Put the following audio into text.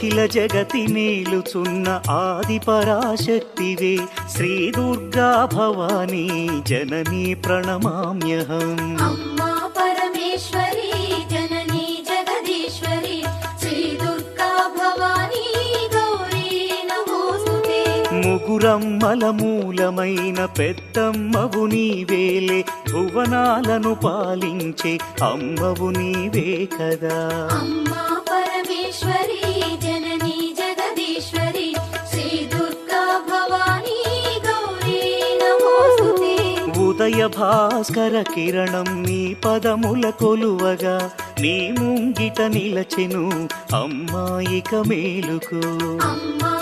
అఖిల జగతి నేలుచున్న ఆది పరాశక్తివే శ్రీ దుర్గా భవానీ జననీ ప్రణమామ్యహం. అమ్మా పరమేశ్వరి జననీ జగదీశ్వరి శ్రీ దుర్గా భవానీ గౌరీ నమోస్తుతే. ముగురమ్మల మూలమైన పెద్దమ్మవు నీవేలే భువనాలను పాలించే అమ్మవు నీవే కదా. అమ్మా పరమేశ్వరి జననీ జగదీశ్వరి శ్రీ దుర్గా భవానీ గౌరీ నమోస్తుతే. ఉదయ భాస్కర కిరణం నీ పదముల కొలువగా నీ ముంగిట నిలచెను అమ్మాయిక మేలుకు. అమ్మా